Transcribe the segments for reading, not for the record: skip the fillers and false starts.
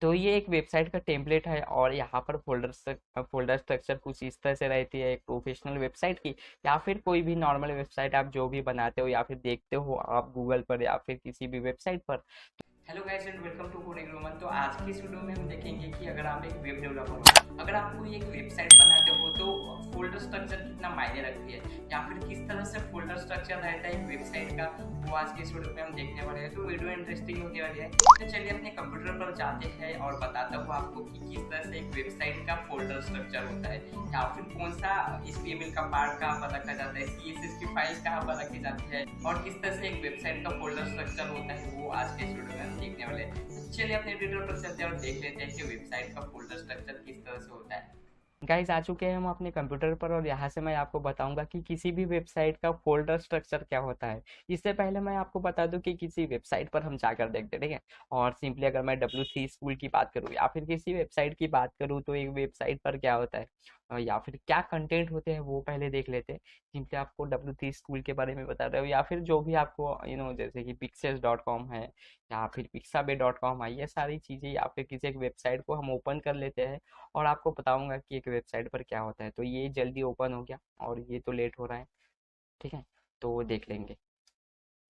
तो ये एक वेबसाइट का टेम्पलेट है और यहाँ पर फोल्डर स्ट्रक्चर कुछ इस तरह से रहती है एक प्रोफेशनल वेबसाइट की, या फिर कोई भी नॉर्मल वेबसाइट आप जो भी बनाते हो या फिर देखते हो आप गूगल पर या फिर किसी भी वेबसाइट पर। Hello guys and welcome to coding Roman. तो आज की इस वीडियो में हम देखेंगे कि अगर आप एक वेब डेवलपर हो, अगर आप कोई एक वेबसाइट बनाते हो तो फोल्डर स्ट्रक्चर कितना मायने रखती है, या फिर किस तरह से फोल्डर स्ट्रक्चर रहता है एक वेबसाइट का, वो आज की इस वीडियो में हम देखने वाले हैं। तो वीडियो इंटरेस्टिंग होने वाली है। तो चलिए अपने कंप्यूटर पर जाते हैं और बताता हूँ आपको कि किस तरह से एक वेबसाइट का फोल्डर स्ट्रक्चर होता है, या फिर कौन सा HTML का पार्ट कहाँ पर रखा जाता है, CSS की फाइल्स कहाँ पर रखी जाती है, और किस तरह से एक वेबसाइट का फोल्डर स्ट्रक्चर होता है, वो आज के इस वीडियो में हम देखने वाले हैं। तो चलिए अपने ट्विटर पर चलते हैं और देख लेते हैं कि वेबसाइट का फोल्डर स्ट्रक्चर किस तरह से होता है। गाइस आ चुके हैं हम अपने कंप्यूटर पर और यहाँ से मैं आपको बताऊंगा कि किसी भी वेबसाइट का फोल्डर स्ट्रक्चर क्या होता है। इससे पहले मैं आपको बता दूं कि किसी वेबसाइट पर हम जाकर देखते हैं, ठीक है। और सिंपली अगर मैं W3 स्कूल की बात करूँ या फिर किसी वेबसाइट की बात करूँ तो एक वेबसाइट पर क्या होता है या फिर क्या कंटेंट होते हैं वो पहले देख लेते हैं। सिंपली आपको W3 स्कूल के बारे में बता रहे हो या फिर जो भी आपको जैसे कि pixels.com है या फिर pixabay.com है, ये सारी चीज़ें या फिर किसी एक वेबसाइट को हम ओपन कर लेते हैं और आपको बताऊंगा कि एक वेबसाइट पर क्या होता है। तो ये जल्दी ओपन हो गया और ये तो लेट हो रहा है, ठीक है। तो देख लेंगे।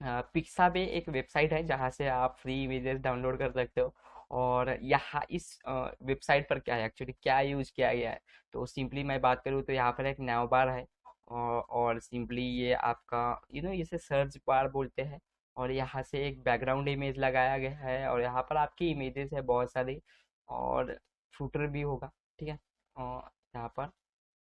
पिक्साबे एक वेबसाइट है जहाँ से आप फ्री इमेजेस डाउनलोड कर सकते हो। और यहाँ इस वेबसाइट पर क्या है एक्चुअली क्या यूज किया गया है, तो सिंपली मैं बात करूँ तो यहाँ पर एक नैव बार है। और सिंपली ये आपका इसे सर्च बार बोलते हैं। और यहाँ से एक बैकग्राउंड इमेज लगाया गया है और यहाँ पर आपकी इमेजेस है बहुत सारी। और फुटर भी होगा, ठीक है। और यहाँ पर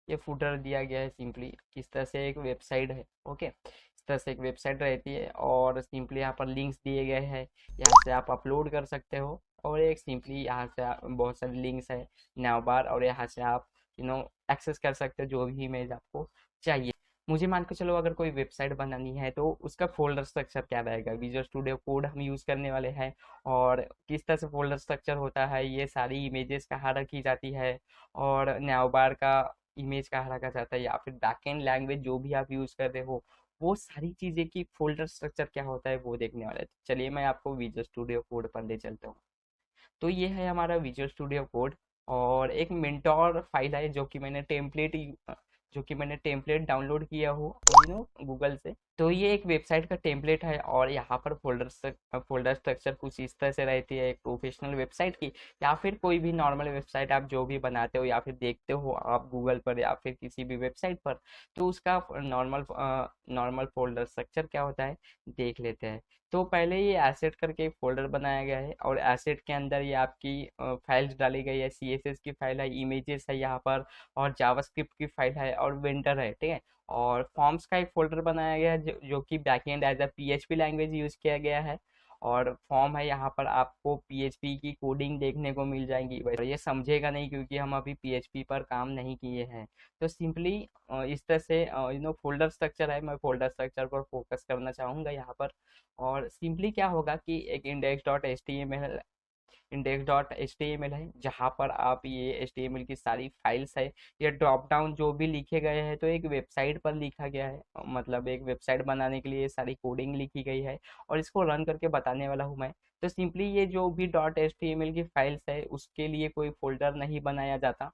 ये फुटर दिया गया है सिंपली किस तरह से एक वेबसाइट है, ओके। इस तरह से एक वेबसाइट रहती है और सिंपली यहाँ पर लिंक्स दिए गए हैं, यहाँ से आप अपलोड कर सकते हो। और एक सिंपली यहाँ से बहुत सारे लिंक्स है नैव बार, और यहाँ से आप एक्सेस कर सकते हो जो भी इमेज आपको चाहिए। मुझे मान के चलो अगर कोई वेबसाइट बनानी है तो उसका फोल्डर स्ट्रक्चर क्या रहेगा, विजुअल स्टूडियो कोड हम यूज़ करने वाले हैं। और किस तरह से फोल्डर स्ट्रक्चर होता है, ये सारी इमेजेस कहाँ रखी जाती है, और नैवबार का इमेज कहाँ रखा जाता है, या फिर बैकएंड लैंग्वेज जो भी आप यूज़ कर रहे हो, वो सारी चीज़ें की फोल्डर स्ट्रक्चर क्या होता है वो देखने वाले हैं। तो चलिए मैं आपको विजुअल स्टूडियो कोड पर ले चलता हूँ। तो ये है हमारा विजुअल स्टूडियो कोड। और एक मिंटोर फाइल है जो कि मैंने टेम्पलेट डाउनलोड किया हो गूगल से। तो ये एक वेबसाइट का टेम्पलेट है और यहाँ पर फोल्डर स्ट्रक्चर कुछ इस तरह से रहती है एक प्रोफेशनल वेबसाइट की, या फिर कोई भी नॉर्मल वेबसाइट आप जो भी बनाते हो या फिर देखते हो आप गूगल पर या फिर किसी भी वेबसाइट पर, तो उसका नॉर्मल फोल्डर स्ट्रक्चर क्या होता है देख लेते हैं। तो पहले ये एसेट करके एक फोल्डर बनाया गया है और एसेट के अंदर ये आपकी फाइल्स डाली गई है, CSS की फाइल है, इमेजेस है यहाँ पर, और जावास्क्रिप्ट की फाइल है और वेंटर है, ठीक है। और फॉर्म्स का एक फोल्डर बनाया गया है जो कि backend as a PHP language use किया गया है। और फॉर्म है यहाँ पर आपको PHP की कोडिंग देखने को मिल जाएंगी, वैसे ये समझेगा नहीं क्योंकि हम अभी PHP पर काम नहीं किए हैं। तो सिंपली इस तरह से फोल्डर स्ट्रक्चर है, मैं फोल्डर स्ट्रक्चर पर फोकस करना चाहूँगा यहाँ पर। और सिंपली क्या होगा कि एक index dot H T M L है जहाँ पर आप ये HTML की सारी फाइल्स है। ये ड्रॉप डाउन जो भी लिखे गए हैं तो एक वेबसाइट पर लिखा गया है, मतलब एक वेबसाइट बनाने के लिए ये सारी कोडिंग लिखी गई है और इसको रन करके बताने वाला हूँ मैं। तो सिंपली ये जो भी .html की फाइल्स है उसके लिए कोई फोल्डर नहीं बनाया जाता,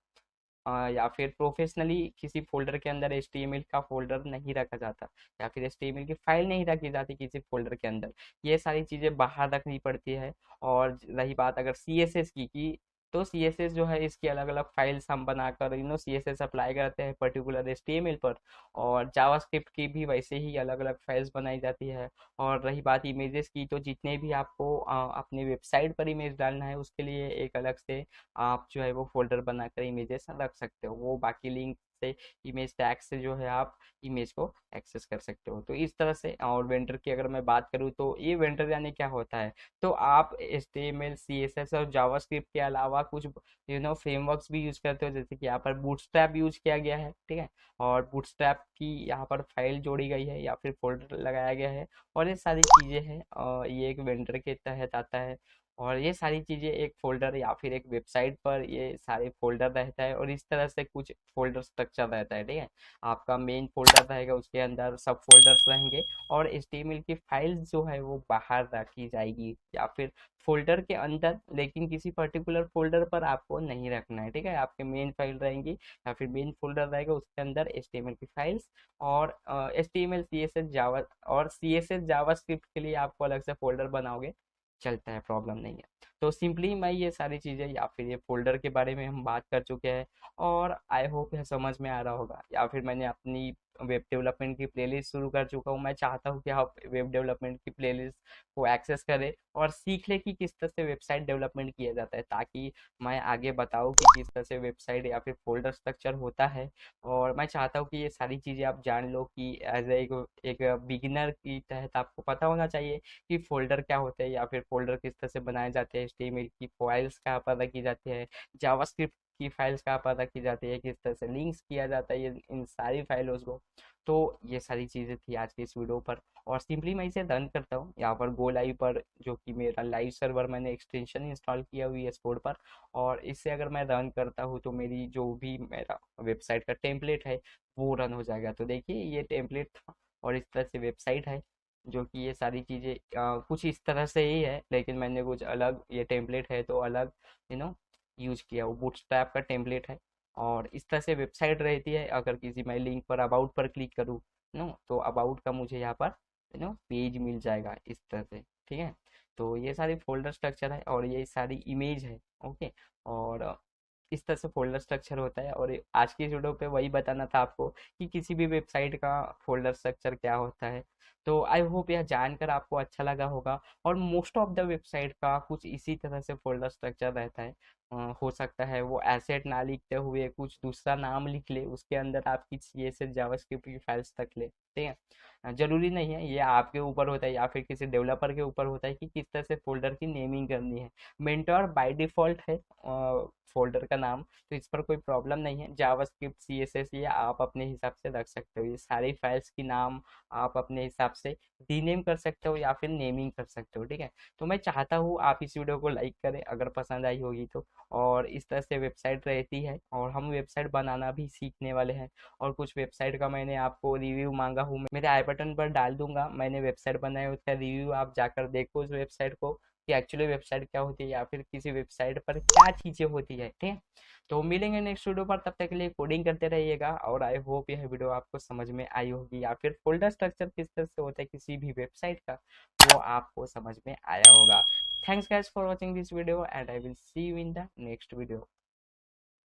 या फिर प्रोफेशनली किसी फोल्डर के अंदर HTML का फोल्डर नहीं रखा जाता, या फिर HTML की फाइल नहीं रखी जाती किसी फोल्डर के अंदर। ये सारी चीज़ें बाहर रखनी पड़ती है। और रही बात अगर CSS की, तो CSS जो है इसकी अलग अलग फाइल्स हम बनाकर CSS अप्लाई करते हैं पर्टिकुलर HTML पर। और जावास्क्रिप्ट की भी वैसे ही अलग अलग फाइल्स बनाई जाती है। और रही बात इमेजेस की, तो जितने भी आपको अपने वेबसाइट पर इमेज डालना है उसके लिए एक अलग से आप जो है वो फोल्डर बनाकर इमेजेस रख सकते हो, वो बाकी लिंक से इमेज टैग से जो है आप इमेज को एक्सेस कर सकते हो। तो इस तरह से। और वेंडर की अगर मैं बात करूँ तो ये वेंडर यानी क्या होता है, तो आप HTML CSS और जावास्क्रिप्ट के अलावा कुछ फ्रेमवर्क्स भी यूज करते हो, जैसे कि यहाँ पर बूटस्ट्रैप यूज किया गया है, ठीक है। और बूटस्ट्रैप की यहाँ पर फाइल जोड़ी गई है या फिर फोल्डर लगाया गया है। और ये सारी चीज़ें हैं, ये एक वेंडर के तहत आता है। और ये सारी चीज़ें एक फोल्डर या फिर एक वेबसाइट पर ये सारे फोल्डर रहता है, और इस तरह से कुछ फोल्डर स्ट्रक्चर रहता है, ठीक है। आपका मेन फोल्डर रहेगा, उसके अंदर सब फोल्डर्स रहेंगे, और HTML की फाइल्स जो है वो बाहर रखी जाएगी या फिर फोल्डर के अंदर, लेकिन किसी पर्टिकुलर फोल्डर पर आपको नहीं रखना है, ठीक है। आपके मेन फाइल रहेंगी या फिर मेन फोल्डर रहेगा, उसके अंदर HTML की फाइल्स और HTML CSS जावा, और CSS जावास्क्रिप्ट के लिए आपको अलग से फोल्डर बनाओगे, चलता है, प्रॉब्लम नहीं है। तो सिंपली मैं ये सारी चीज़ें या फिर ये फोल्डर के बारे में हम बात कर चुके हैं, और आई होप यह समझ में आ रहा होगा, या फिर मैंने अपनी वेब डेवलपमेंट की प्लेलिस्ट शुरू कर चुका हूँ। मैं चाहता हूँ कि आप वेब डेवलपमेंट की प्लेलिस्ट को एक्सेस करें और सीख ले कि किस तरह से वेबसाइट डेवलपमेंट किया जाता है, ताकि मैं आगे बताऊँ कि किस तरह से वेबसाइट या फिर फोल्डर स्ट्रक्चर होता है। और मैं चाहता हूँ कि ये सारी चीज़ें आप जान लो कि एज एक बिगिनर की तहत आपको पता होना चाहिए कि फोल्डर क्या होते हैं या फिर फोल्डर किस तरह से बनाए जाते हैं, HTML की फाइल्स कहाँ पर रखी जाती है, जावास्क्रिप्ट की फाइल्स कहाँ पर रखी जाती है, किस तरह से लिंक्स किया जाता है इन सारी फाइलों को। तो ये सारी चीज़ें थी आज की इस वीडियो पर, और सिंपली मैं इसे रन करता हूँ यहाँ पर गो लाइव पर, जो कि मेरा लाइव सर्वर मैंने एक्सटेंशन इंस्टॉल किया हुई है कोड पर, और इससे अगर मैं रन करता हूँ तो मेरी जो भी मेरा वेबसाइट का टेम्पलेट है वो रन हो जाएगा। तो देखिए ये टेम्पलेट था, और इस तरह से वेबसाइट है, जो कि ये सारी चीज़ें कुछ इस तरह से ही है, लेकिन मैंने कुछ अलग, ये टेम्पलेट है तो अलग यूज किया। वो बूटस्ट्रैप का टेम्पलेट है, और इस तरह से वेबसाइट रहती है। अगर किसी मैं लिंक पर अबाउट पर क्लिक करूँ तो अबाउट का मुझे यहाँ पर पेज मिल जाएगा इस तरह से, ठीक है। तो ये सारी फोल्डर स्ट्रक्चर है, और ये सारी इमेज है, ओके। और इस तरह से फोल्डर स्ट्रक्चर होता है, और आज की इस वीडियो पे वही बताना था आपको कि किसी भी वेबसाइट का फोल्डर स्ट्रक्चर क्या होता है। तो आई होप यह जानकर आपको अच्छा लगा होगा, और मोस्ट ऑफ द वेबसाइट का कुछ इसी तरह से फोल्डर स्ट्रक्चर रहता है। हो सकता है वो एसेट ना लिखते हुए कुछ दूसरा नाम लिख ले, उसके अंदर आपकी CSS जावास्क्रिप्ट की फाइल्स तक ले, ठीक है। जरूरी नहीं है, ये आपके ऊपर होता है या फिर किसी डेवलपर के ऊपर होता है कि किस तरह से फोल्डर की नेमिंग करनी है। मेंटोर बाय डिफॉल्ट है फोल्डर का नाम, तो इस पर कोई प्रॉब्लम नहीं है। जावास्क्रिप्ट CSS ये आप अपने हिसाब से रख सकते हो, ये सारी फाइल्स की नाम आप अपने हिसाब से रीनेम कर सकते हो या फिर नेमिंग कर सकते हो, ठीक है। तो मैं चाहता हूँ आप इस वीडियो को लाइक करें अगर पसंद आई होगी तो, और इस तरह से वेबसाइट रहती है, और हम वेबसाइट बनाना भी सीखने वाले हैं। और कुछ वेबसाइट का मैंने आपको रिव्यू मांगा हूँ, मेरे आई बटन पर डाल दूंगा, मैंने वेबसाइट बनाई उसका रिव्यू, आप जाकर देखो उस वेबसाइट को कि एक्चुअली वेबसाइट क्या होती है या फिर किसी वेबसाइट पर क्या चीज़ें होती है, ठीक है। तो मिलेंगे नेक्स्ट वीडियो पर, तब तक के लिए कोडिंग करते रहिएगा, और आई होप यह वीडियो आपको समझ में आई होगी, या फिर फोल्डर स्ट्रक्चर किस तरह से होता है किसी भी वेबसाइट का वो आपको समझ में आया होगा। Thanks guys for watching this video, and I will see you in the next video.